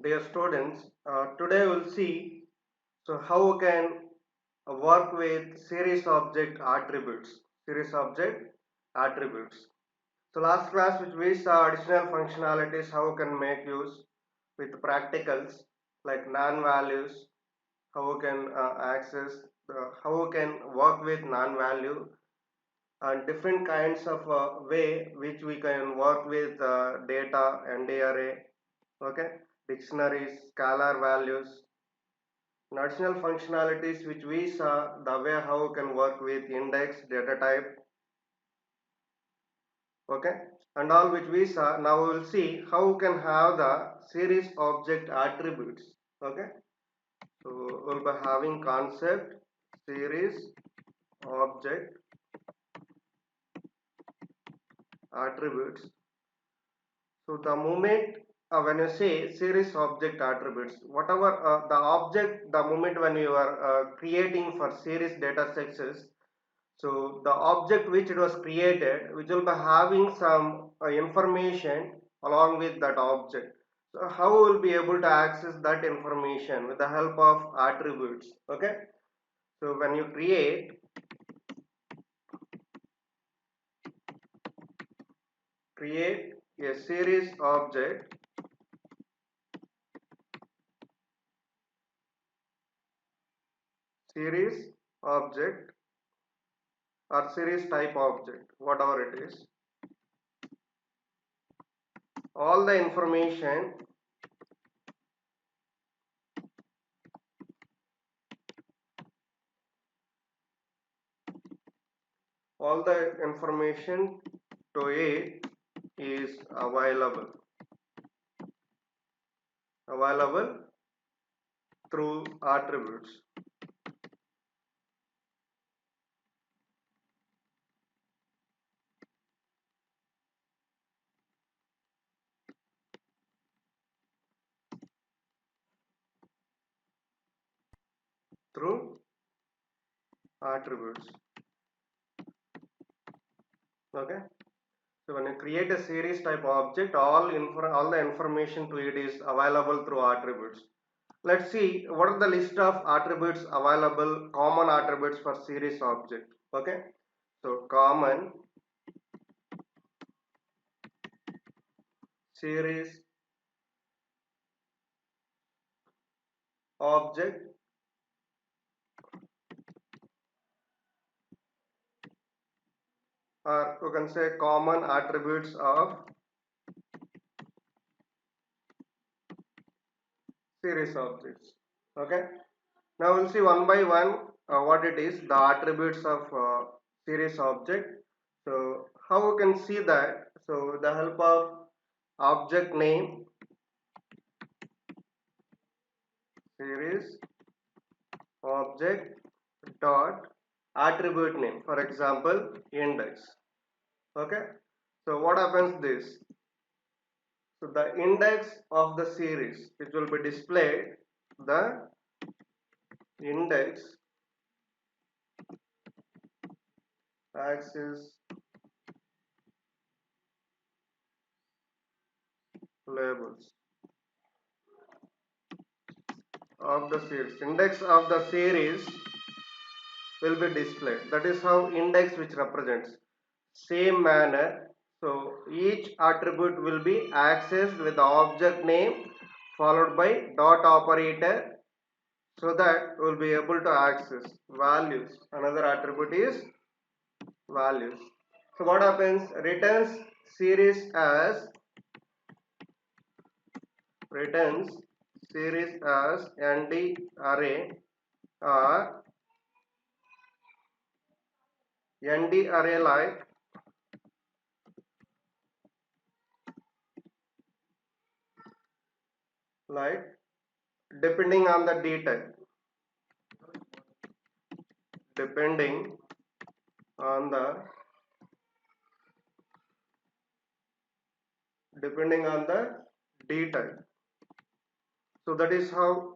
Dear students, today we'll see how we can work with series object attributes. Series object attributes. So last class which we saw additional functionalities how we can make use with practicals like non-values, how we can access, how we can work with non-value and different kinds of way which we can work with data and array, okay, dictionaries, scalar values, additional functionalities which we saw the way how we can work with index, data type, okay, and all which we saw. Now we will see how we can have the series object attributes, okay. So we'll be having concept series object attributes. So the moment when you say series object attributes, whatever the object, the moment when you are creating for series data sets, so the object which it was created, which will be having some information along with that object. So how we will be able to access that information with the help of attributes, okay? So when you create a series object, series object or series type object, whatever it is, all the information to it is available through attributes, through attributes, okay. So when you create a series type object, all the information to it is available through attributes. Let's see what are the list of attributes available, common attributes for series object, okay. So common series object, or you can say common attributes of series objects, okay. Now we'll see one by one what it is, the attributes of series object. So how we can see that? So the help of object name, series object dot attribute name, for example index, okay. So what happens this? So the index of the series, it will be displayed, the index axis labels of the series, index of the series will be displayed. That is how index which represents. Same manner, so each attribute will be accessed with the object name followed by dot operator, so that we will be able to access values. Another attribute is values. So what happens? Returns series as nd array or nd array like depending on the detail, depending on the detail. So that is how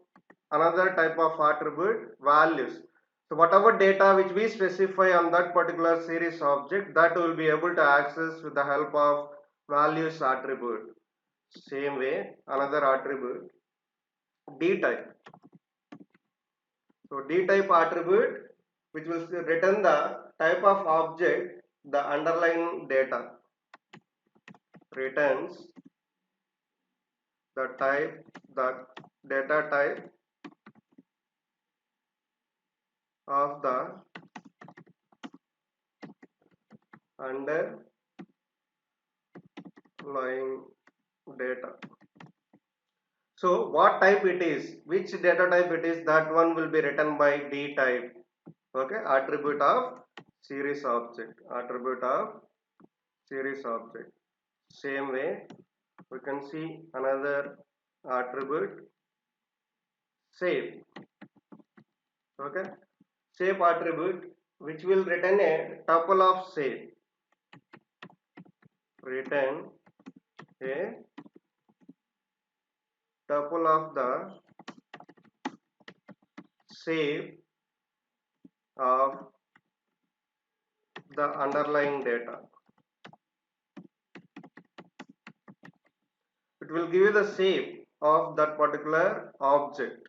another type of attribute values. So whatever data which we specify on that particular series object, that will be able to access with the help of values attribute. Same way another attribute D type. So D type attribute which will return the type of object the underlying data, returns the type, the data type of the underlying data. So what type it is, which data type it is, that one will be written by D type. Okay, attribute of series object, attribute of series object. Same way we can see another attribute shape. Okay, shape attribute which will return a tuple of shape, return a tuple of the shape of the underlying data. It will give you the shape of that particular object.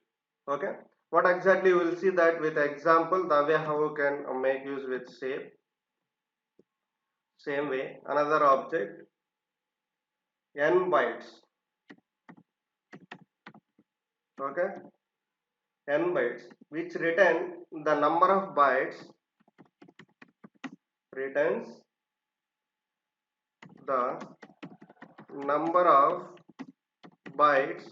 Okay, what exactly you will see that with example, the way how you can make use with shape. Same way another object n bytes. Okay, n bytes which return the number of bytes, returns the number of bytes,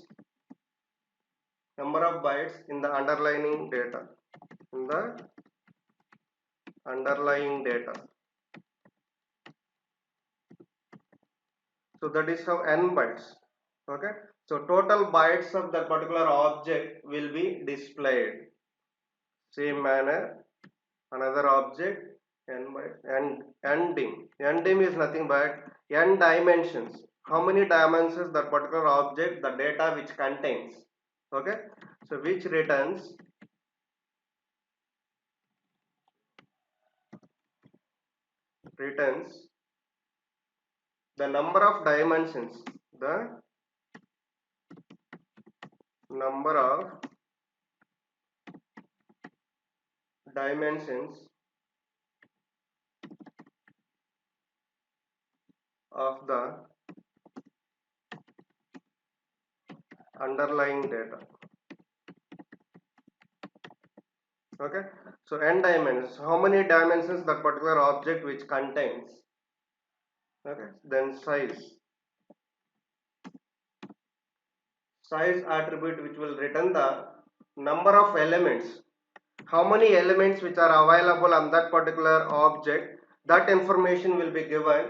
in the underlying data, in the underlying data. So that is how n bytes. Okay, so total bytes of that particular object will be displayed. Same manner another object n bytes and ndim. Ndim is nothing but n dimensions. How many dimensions that particular object, the data which contains. Okay, so which returns the number of dimensions, the number of dimensions of the underlying data. Okay, so n dimensions, how many dimensions that particular object which contains. Okay, then size attribute which will return the number of elements, how many elements which are available on that particular object, that information will be given.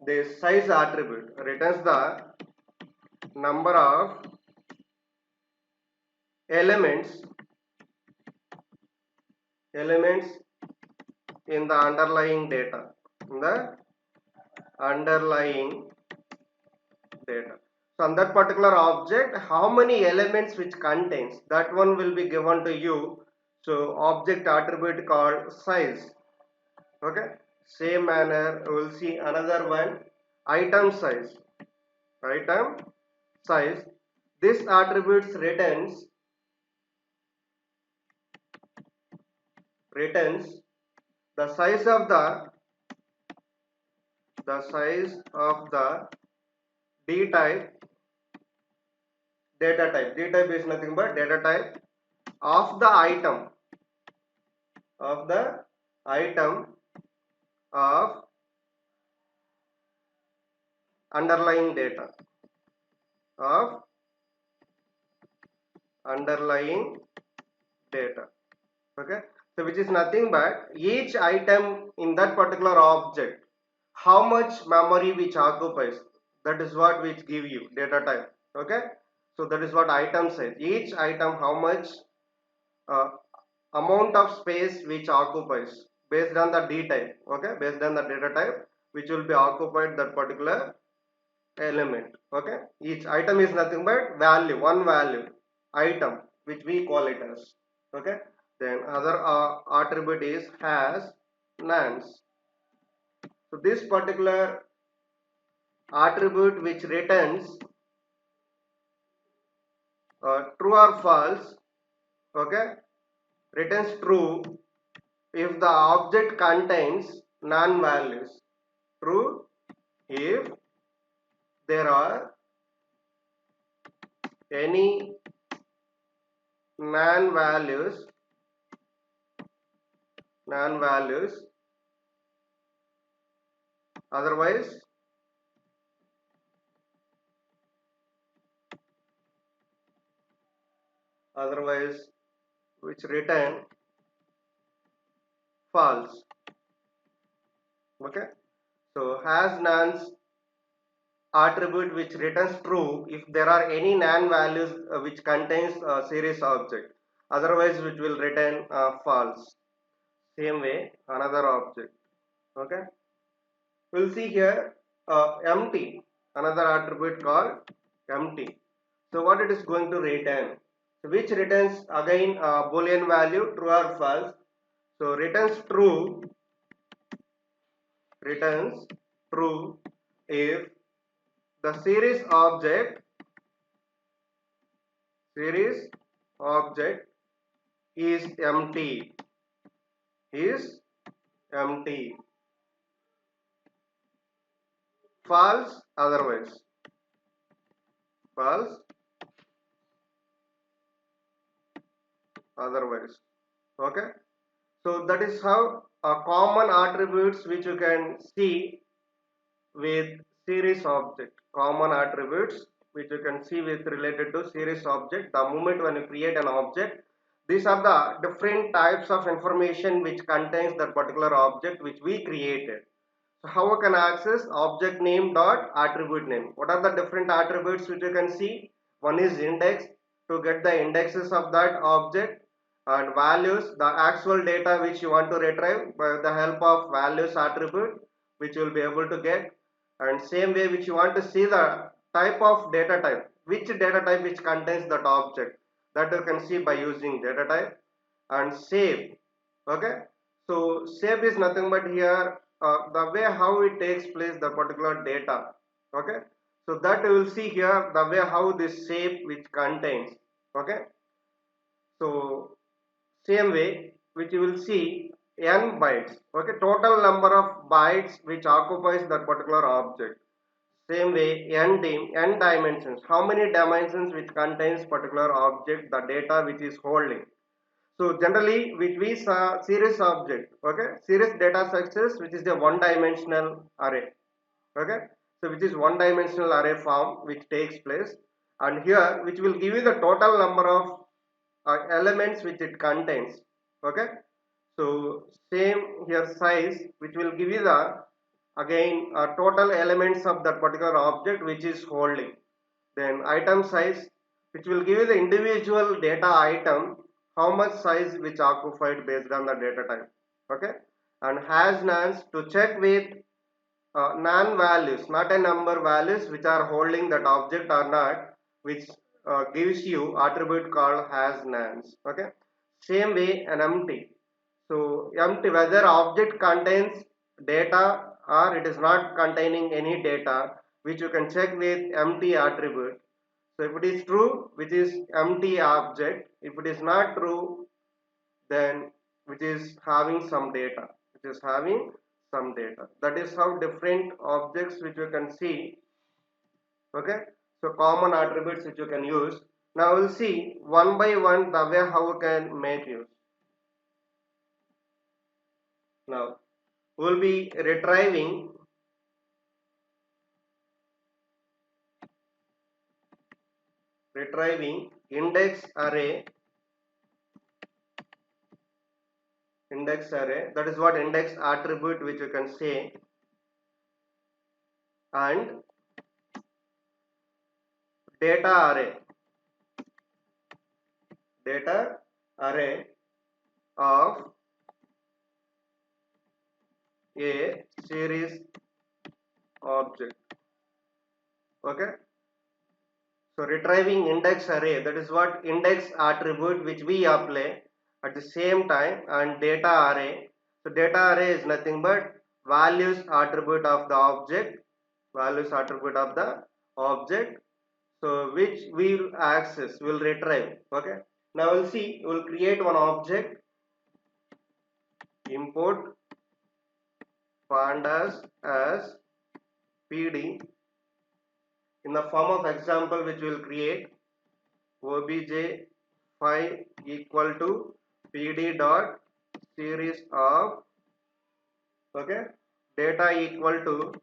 The size attribute returns the number of elements in the underlying data, in the underlying data. So on that particular object, how many elements which contains, that one will be given to you. So object attribute called size. Okay, same manner we will see another one, item size. Item size, this attributes returns the size of the D type data type. D type is nothing but data type of the item, of the item of underlying data, of underlying data. Okay, so which is nothing but each item in that particular object, how much memory which occupies, that is what which give you data type. Okay, so that is what item says, each item how much uh, amount of space which occupies based on the D type. Okay, based on the data type which will be occupied that particular element. Okay, each item is nothing but value, one value item which we call it as. Okay, then other attribute is has nonce. So this particular attribute which returns true or false, okay, returns true if the object contains non-values. True if there are any non-values, non-values, otherwise which return false. Okay, so has nonce attribute which returns true if there are any non-values which contains a series object, otherwise which will return false. Same way another object. Okay, we'll see here empty, another attribute called empty. So what it is going to return, so which returns again boolean value true or false. So returns true if the series object is empty, is empty. False otherwise, false otherwise. Okay, so that is how common attributes which you can see with series object, common attributes which you can see with related to series object. The moment when you create an object, these are the different types of information which contains that particular object which we created. So how we can access object name dot attribute name. What are the different attributes which you can see? One is index, to get the indexes of that object, and values, the actual data which you want to retrieve by the help of values attribute which you will be able to get, and same way which you want to see the type of data type, which data type which contains that object, that you can see by using data type. And save. Okay, so save is nothing but here the way how it takes place, the particular data. Okay, so that you will see here the way how this shape which contains. Okay, so same way which you will see n bytes. Okay, total number of bytes which occupies that particular object. Same way n dimensions, how many dimensions which contains particular object, the data which is holding. So generally which we saw series object, okay, series data structures which is a one dimensional array. Okay, so which is one dimensional array form which takes place, and here which will give you the total number of elements which it contains. Okay, so same here size which will give you the again total elements of that particular object which is holding. Then item size which will give you the individual data item, how much size which occupied based on the data type. Okay, and has nonce to check with non values, not a number, values which are holding that object or not, which gives you attribute called has nonce. Okay, same way an empty. So empty, whether object contains data or it is not containing any data, which you can check with empty attribute. So if it is true, which is empty object. If it is not true, then which is having some data, which is having some data. That is how different objects which you can see. Okay, so common attributes which you can use. Now we'll see one by one the way how we can make use. Now we'll be retrieving index array, that is what index attribute which you can say, and data array of a series object. Okay, so retrieving index array, that is what index attribute which we apply at the same time, and data array. So data array is nothing but values attribute of the object, values attribute of the object. So which we'll access, will retrieve. Okay. Now we'll see, we'll create one object, import pandas as PD in the form of example, which will create obj5 equal to PD dot series of, okay, data equal to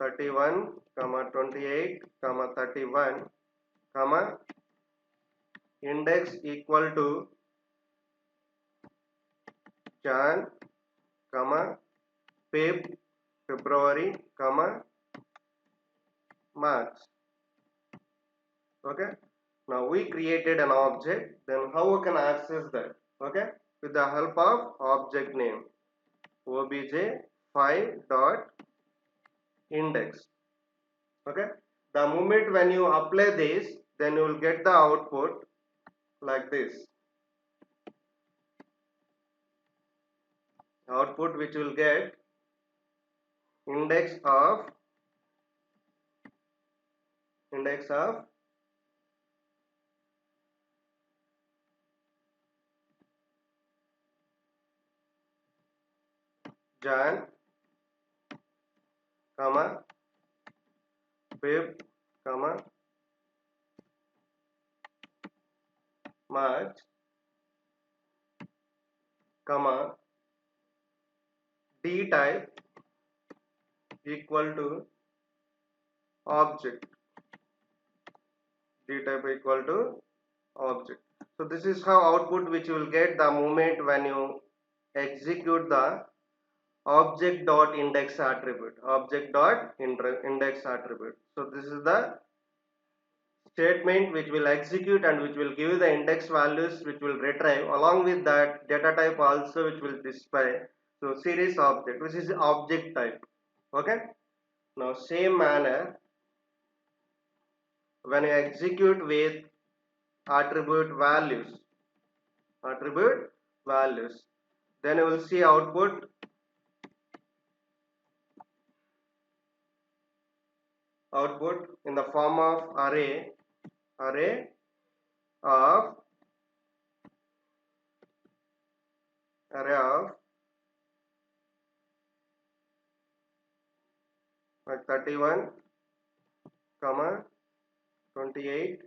31 comma 28 comma 31 comma index equal to Jan comma Feb February comma March. Okay. Now we created an object. Then how we can access that? Okay. With the help of object name obj5 dot index. Okay. The moment when you apply this, then you will get the output like this. Output which will get index of Jan comma Feb comma March comma D type equal to object. D type equal to object. So this is how output which you will get the moment when you execute the object dot index attribute. Object dot index attribute. So this is the statement which will execute and which will give the index values which will retrieve, along with that data type also which will display. So series object, which is object type. Okay. Now same manner, when you execute with attribute values, then you will see output in the form of array of like 31 comma 28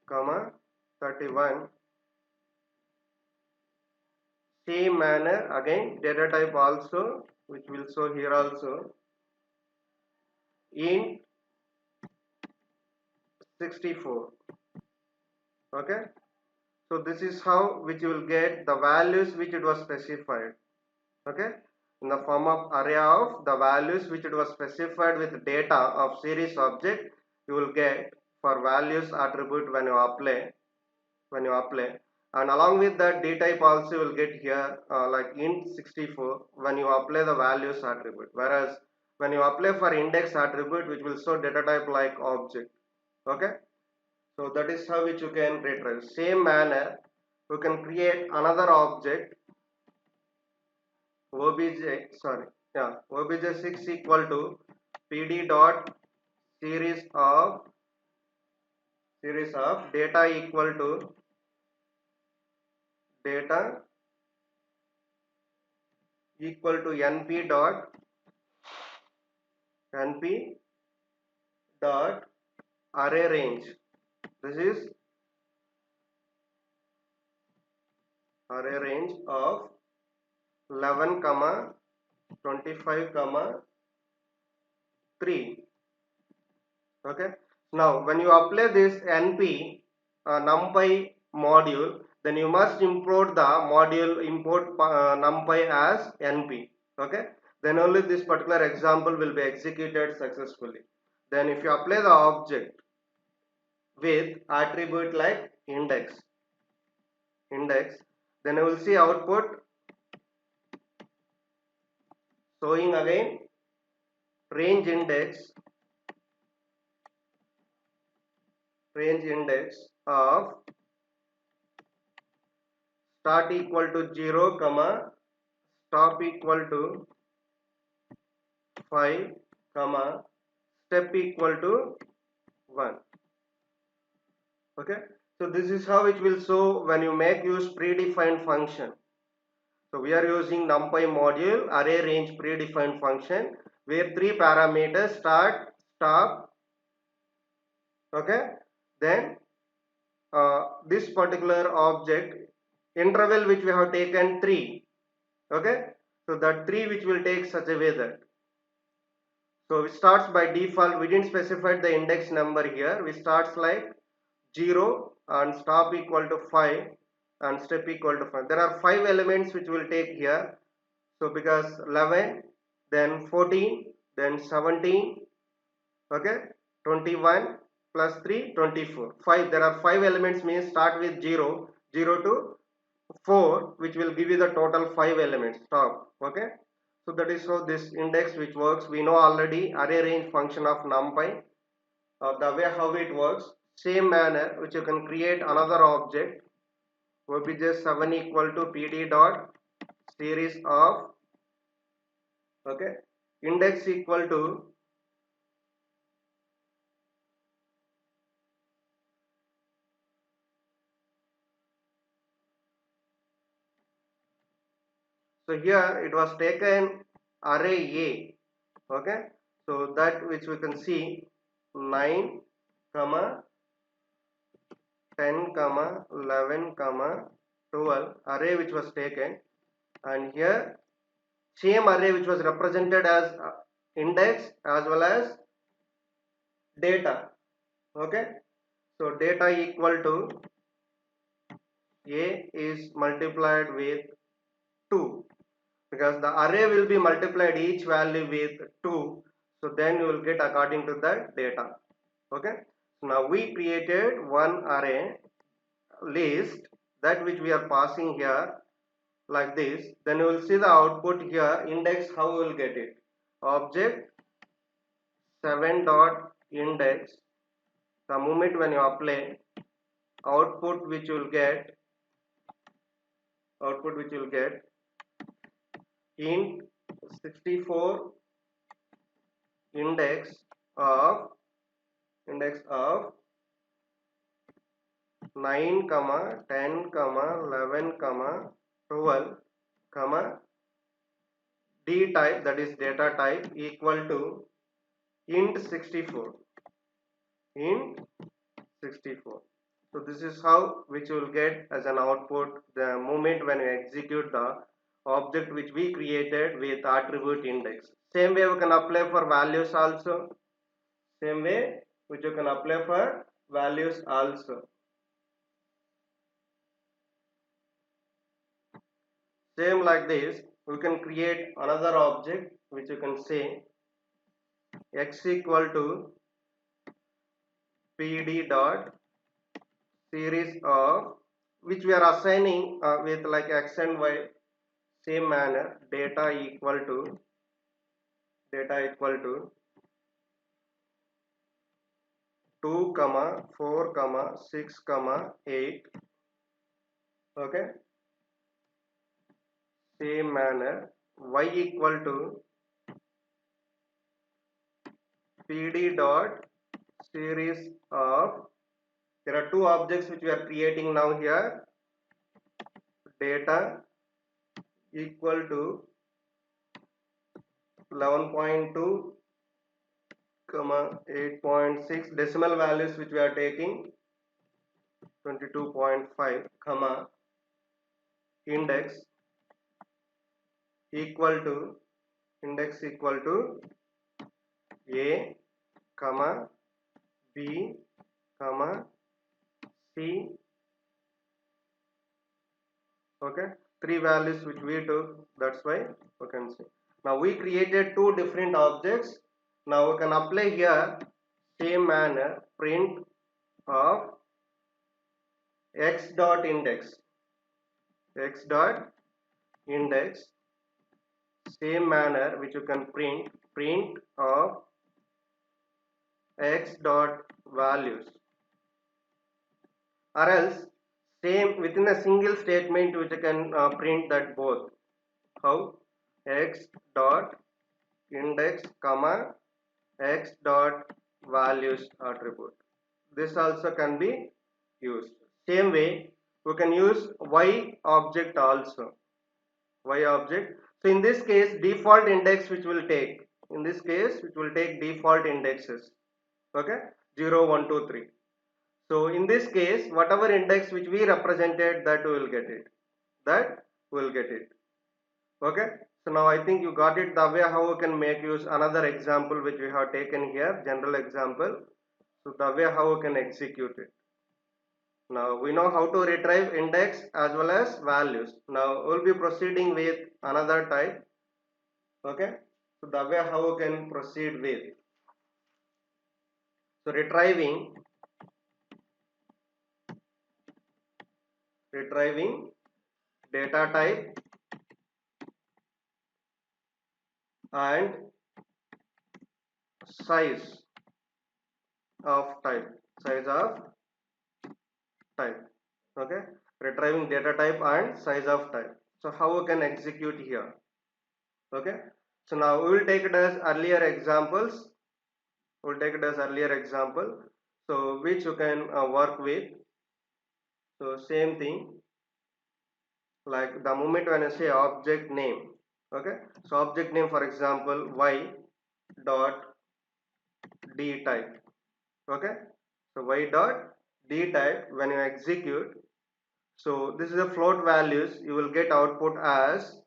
comma 31. Same manner again data type also, which will show here also, int 64. Okay. So this is how which you will get the values which it was specified. Okay. In the form of array of the values which it was specified with data of series object, you will get for values attribute when you apply, and along with that d type also you will get here like int 64 when you apply the values attribute, whereas when you apply for index attribute which will show data type like object. Okay. So that is how which you can retrieve. Same manner you can create another object obj6 equal to pd dot series of data equal to np dot array range. This is array range of 11 comma 25 comma 3. Okay. Now when you apply this np numpy module, then you must import the module numpy as np. Okay. Then only this particular example will be executed successfully. Then if you apply the object with attribute like index, then you will see output showing again range index of start equal to 0 comma stop equal to 5 comma step equal to 1. Okay, so this is how it will show when you make use predefined function. So we are using NumPy module array range predefined function where three parameters start, stop. Okay, then this particular object interval which we have taken 3. Okay, so that 3 which will take such a way that, so it starts by default. We didn't specify the index number here. We starts like 0 and stop equal to 5 and step equal to 5. There are 5 elements which will take here. So because 11, then 14, then 17, okay, 21 plus 3, 24. 5, there are 5 elements, means start with 0, 0 to 4, which will give you the total 5 elements. Stop. Okay. So that is how this index which works. We know already array range function of NumPy. The way how it works, same manner which you can create another object. Obj7 equal to pd dot series of, okay, index equal to, so here it was taken array A. Okay, so that which we can see 9 comma 10 comma 11 comma 12 array which was taken, and here same array which was represented as index as well as data. Okay, so data equal to A is multiplied with 2, because the array will be multiplied each value with 2, so then you will get according to that data. Okay, so now we created one array list, that which we are passing here like this. Then you will see the output here. Index, how we will get it? Object 7 dot index. The moment when you apply, output which you will get, int 64 index of 9 comma 10 comma 11 comma 12 comma d type, that is data type, equal to int 64. So this is how which you will get as an output the moment when you execute the object which we created with attribute index. Same way we can apply for values also. Same way which you can apply for values also. Same like this, we can create another object which you can say x equal to pd dot series of, which we are assigning with like x and y. Same manner, data equal to 2 comma 4 comma 6 comma 8. Okay, same manner, y equal to pd dot series of, there are two objects which we are creating now here. Data equal to 11.2 comma 8.6, decimal values which we are taking 22.5 comma index equal to a comma b comma c. Okay, three values which we took, that's why we can see. Now we created two different objects. Now we can apply here same manner, print of x dot index, same manner which you can print of x dot values, or else same within a single statement which you can print that both. How? X dot index comma x dot values attribute. This also can be used. Same way we can use y object also. Y object. So in this case, default index which will take, in this case it will take default indexes. Okay, 0 1 2 3. So in this case, whatever index which we represented, that we will get it, that we will get it. Okay, so now I think you got it, the way how we can make use another example which we have taken here, general example. So the way how we can execute it. Now we know how to retrieve index as well as values. Now we'll be proceeding with another type. Okay, so the way how we can proceed with, so retrieving data type and size size of type. Okay, retrieving data type and size of type. So how we can execute here? Okay, so now we will take it as earlier examples. We'll take it as earlier example, so which you can work with. So same thing, like the moment when I say object name. Okay, so object name, for example, y dot d type. Okay, so y dot d type, when you execute, so this is the float values, you will get output as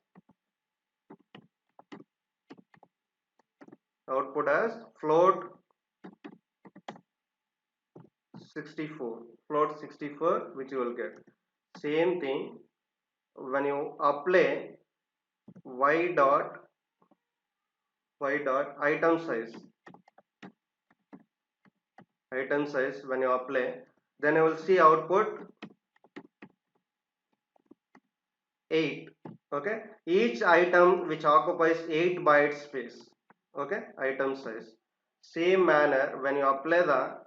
float 64, which you will get. Same thing when you apply y dot item size, when you apply, then you will see output 8. Okay, each item which occupies 8 bytes space. Okay, item size. Same manner when you apply the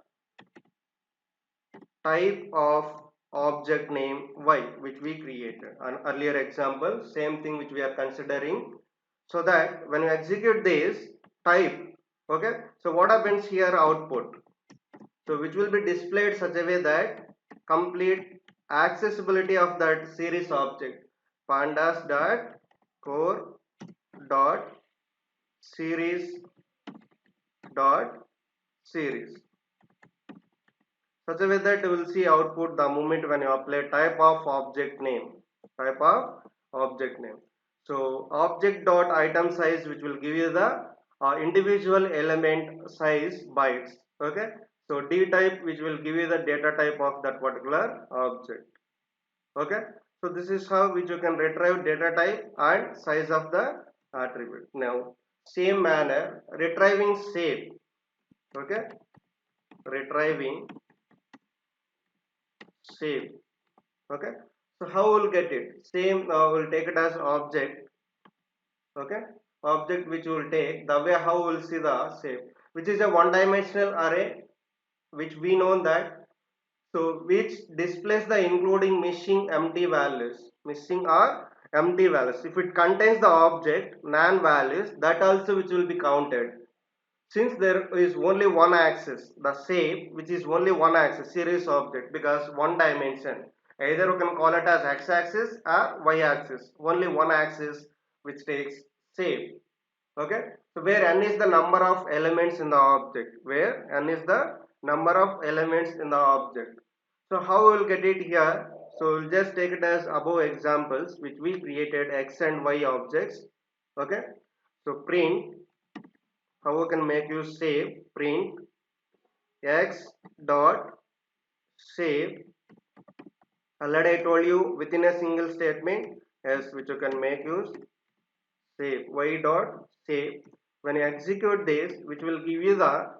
type of object name y which we created an earlier example, same thing which we are considering, so that when you execute this type, okay, so what happens here, output, so which will be displayed such a way that complete accessibility of that series object, pandas dot core dot series dot series, such a way that you will see output the moment when you apply type of object name, so object dot item size, which will give you the individual element size bytes. Okay, so d type, which will give you the data type of that particular object. Okay, so this is how which you can retrieve data type and size of the attribute. Now same manner, retrieving shape. Okay, retrieving shape. Okay, so how we'll get it, same, we'll take it as object. Okay, object which will take, the way how we'll see the shape, which is a one dimensional array, which we know that, so which displays the including missing empty values, if it contains the object non values, that also which will be counted. Since there is only one axis, the shape which is only one axis, series object, because one dimension, either you can call it as x axis or y axis, only one axis which takes shape. Okay, so where n is the number of elements in the object, so how we will get it here, so we'll just take it as above examples which we created, x and y objects. Okay, so print, how we can make use save, print x dot save, already I told you within a single statement, yes, which you can make use save, y dot save, when you execute this, which will give you the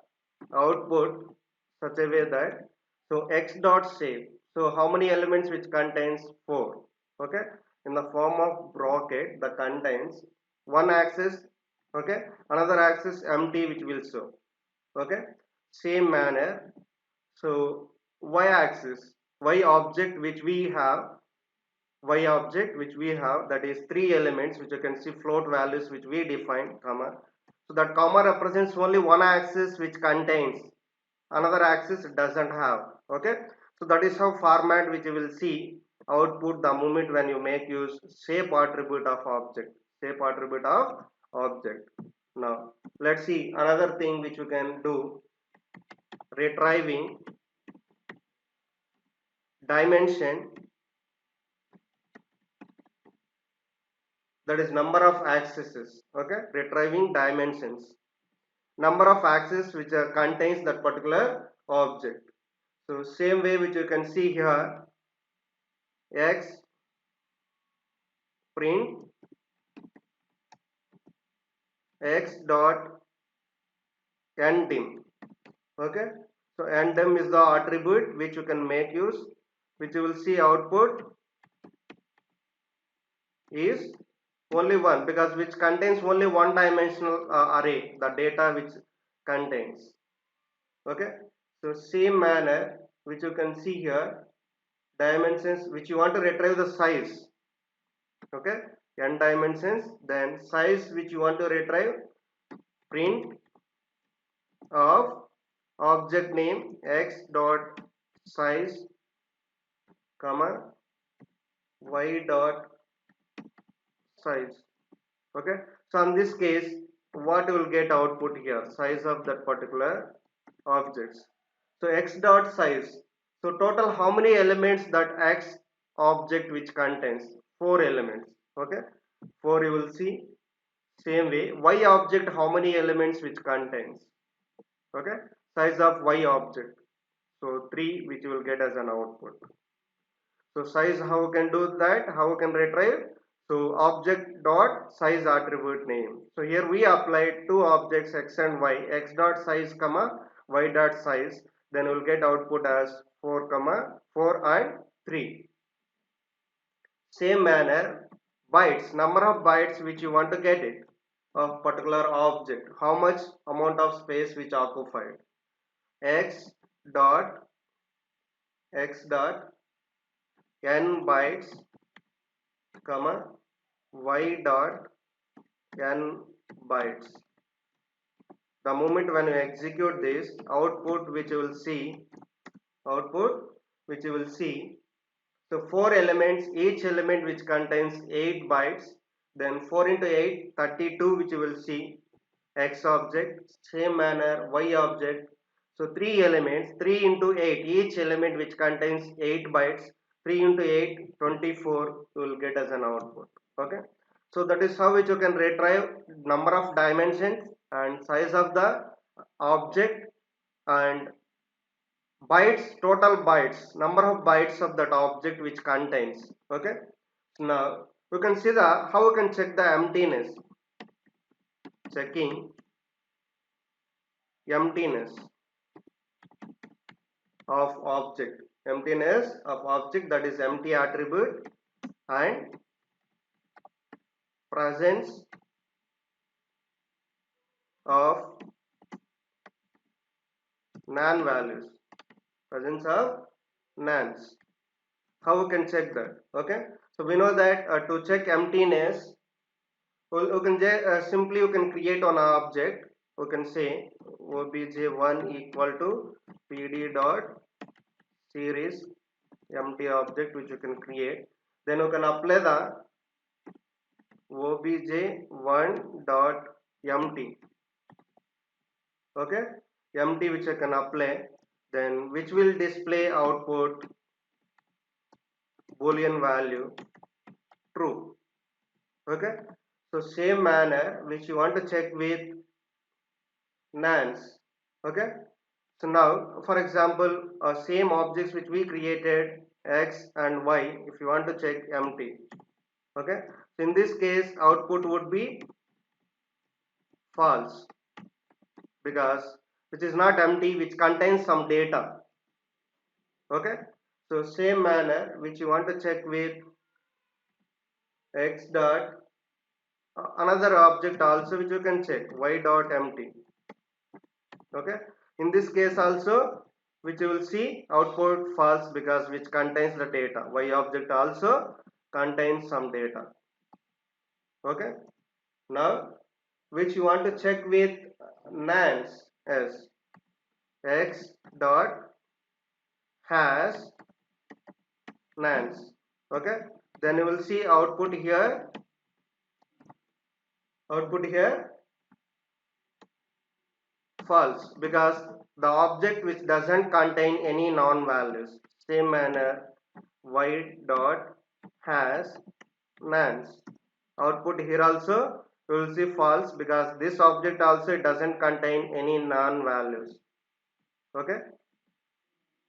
output such a way that, so x dot save, so how many elements, which contains 4. Okay, in the form of bracket, that contains one axis. Okay, another axis empty, which will show. Okay, same manner, so y axis, y object which we have, that is 3 elements, which you can see float values which we define, comma, So that comma represents only one axis which contains, another axis doesn't have. Okay, so that is how format which you will see output the moment when you make use shape attribute of object, shape attribute of object. Now let's see another thing which you can do, retrieving dimension, that is number of axes. Okay, retrieving dimensions, number of axes which contains that particular object. So same way which you can see here, x print x dot ndim. Okay, so ndim is the attribute which you can make use, which you will see output is only one, because which contains only one dimensional array, the data which contains. Okay, so same manner which you can see here, dimensions which you want to retrieve the size. Okay, n dimensions, then size which you want to retrieve, print of object name x dot size comma y dot size. Okay, so in this case what you will get output here, size of that particular objects. So x dot size, so total how many elements that x object which contains, four elements. Okay, four you will see. Same way y object, how many elements which contains. Okay, size of y object, so 3 which you will get as an output. So size, how we can do that, how we can retrieve, so object dot size attribute name. So here we applied two objects x and y, x dot size comma y dot size, then we'll get output as 4 comma 4 and 3. Same manner, bytes, number of bytes which you want to get it of particular object, how much amount of space which occupied, x dot n bytes comma y dot n bytes. The moment when you execute this, output which you will see, output which you will see, so 4 elements, each element which contains 8 bytes, then 4 into 8 32 which you will see x object. Same manner y object, so 3 elements, 3 into 8, each element which contains 8 bytes, 3 into 8 24 you will get as an output. Okay, so that is how which you can retrieve number of dimensions and size of the object, and bytes, total bytes, number of bytes of that object which contains. Okay, now you can see the how you can check the emptiness, checking emptiness of object, emptiness of object, that is empty attribute, and presence of non values, presence of nans. How we can check that? Okay, so we know that to check emptiness, you can simply you can create on an object. You can say obj1 equal to pd dot series empty object which you can create. Then you can apply the obj1 dot empty. Okay, empty which I can apply, then which will display output boolean value true. Okay, so same manner which you want to check with nans. Okay, so now for example same objects which we created x and y, if you want to check empty. Okay, so in this case output would be false, because which is not empty, which contains some data. Okay, so same manner which you want to check with x dot another object also which you can check y dot empty. Okay, in this case also which you will see output false, because which contains the data, y object also contains some data. Okay, now which you want to check with nans as x dot has nans. Okay, then you will see output here false, because the object which doesn't contain any non-values. Same manner, y dot has nans. Output here also you will see false, because this object also doesn't contain any non-values. Okay,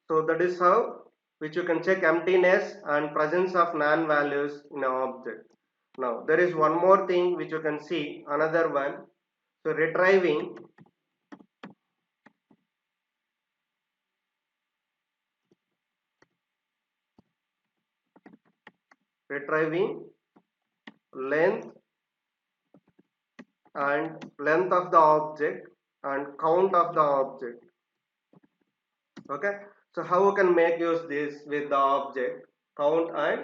so that is how which you can check emptiness and presence of non-values in an object. Now there is one more thing which you can see, another one. So retrieving length and length of the object and count of the object. Okay, so how we can make use this with the object count and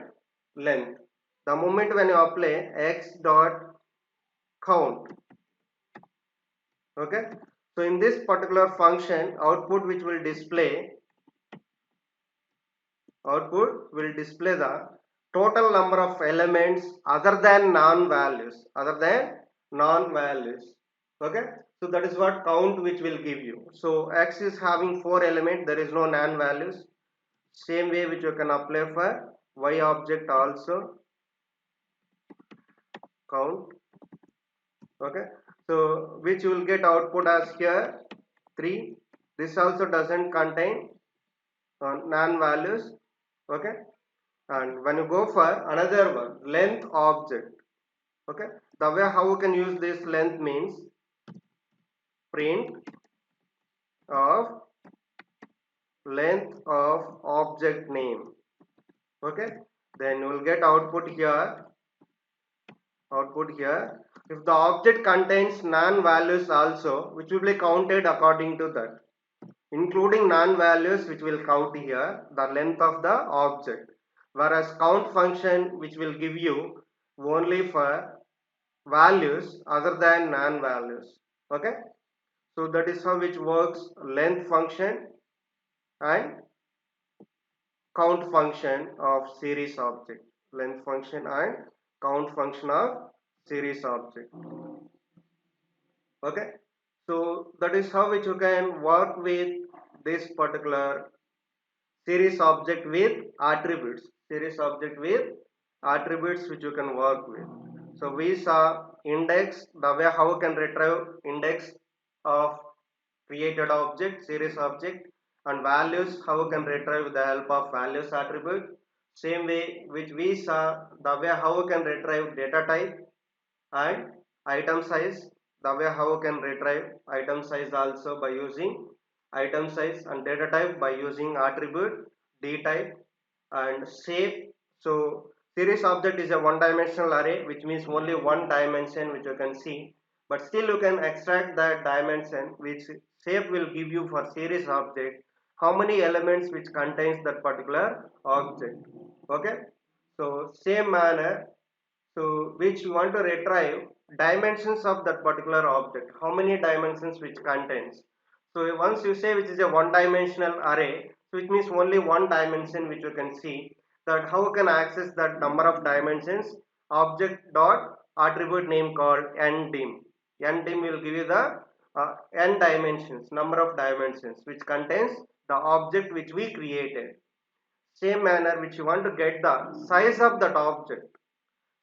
length? The moment when you apply x dot count, okay, so in this particular function output will display the total number of elements other than non-values. Okay, so that is what count which will give you. So x is having 4 elements, there is no non-values. Same way which you can apply for y object also, count. Okay, so which you will get output as here 3. This also doesn't contain non-values. Okay, and when you go for another one, length object. Okay, the way how we can use this length means print of length of object name. Okay, then you will get output here. If the object contains non-values also, which will be counted according to that, including non-values which will count here the length of the object, whereas count function which will give you only for values other than non-values. Okay, so that is how it works, length function and count function of series object. Length function and count function of series object. Okay, so that is how which you can work with this particular series object with attributes which you can work with. So we saw index, the way how you can retrieve index of created object, series object, and values how you can retrieve with the help of values attribute. Same way which we saw the way how you can retrieve data type and item size, the way how you can retrieve item size also by using item size, and data type by using attribute d type and shape. So series object is a one dimensional array, which means only one dimension which you can see, but still you can extract that dimension which shape will give you for series object how many elements which contains that particular object. Okay, so same manner, so which you want to retrieve dimensions of that particular object, how many dimensions which contains. So once you say which is a one dimensional array, so it means only one dimension which you can see, that how you can access that number of dimensions, object dot attribute name called ndim. Ndim will give you the n dimensions, number of dimensions which contains the object which we created. Same manner which you want to get the size of that object.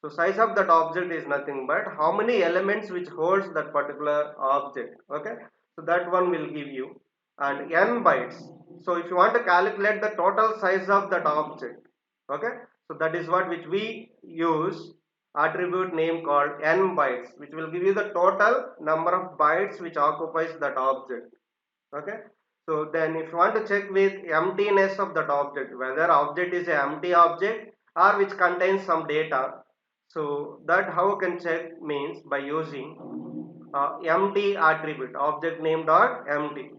So size of that object is nothing but how many elements which holds that particular object. Okay, so that one will give you, and n bytes. So if you want to calculate the total size of that object, okay, so that is what which we use attribute name called n bytes, which will give you the total number of bytes which occupies that object. Okay, so then if you want to check with emptiness of that object, whether object is an empty object or which contains some data, so that how you can check means by using empty attribute, object name dot empty.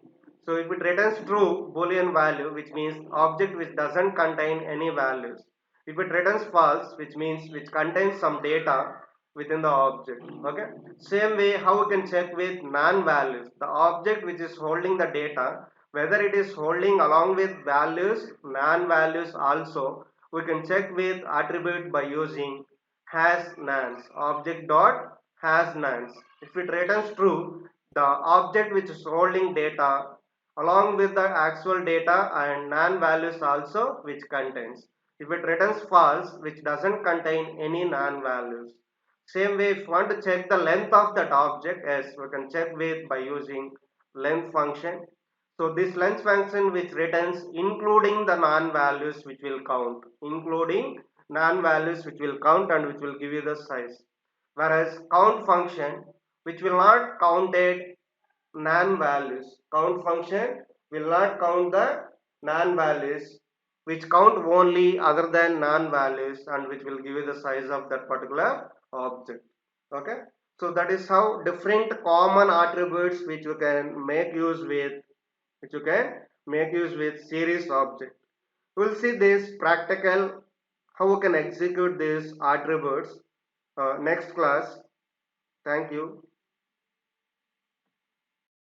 So if it returns true boolean value, which means object which doesn't contain any values. If it returns false, which means which contains some data, within the object. Okay, same way how we can check with non-values, the object which is holding the data, whether it is holding along with values, non-values also, we can check with attribute by using has nans, object dot has nans. If it returns true, the object which is holding data along with the actual data and non-values also which contains. If it returns false, which doesn't contain any non-values. Same way, if you want to check the length of that object, yes, we can check with by using length function. So this length function which returns including the non-values which will count, including non-values which will count and which will give you the size. Whereas count function which will not counted non-values, count function will not count the non-values which count only other than non-values and which will give you the size of that particular object. Okay, so that is how different common attributes which you can make use with, series object. We'll see this practical how we can execute these attributes next class. Thank you.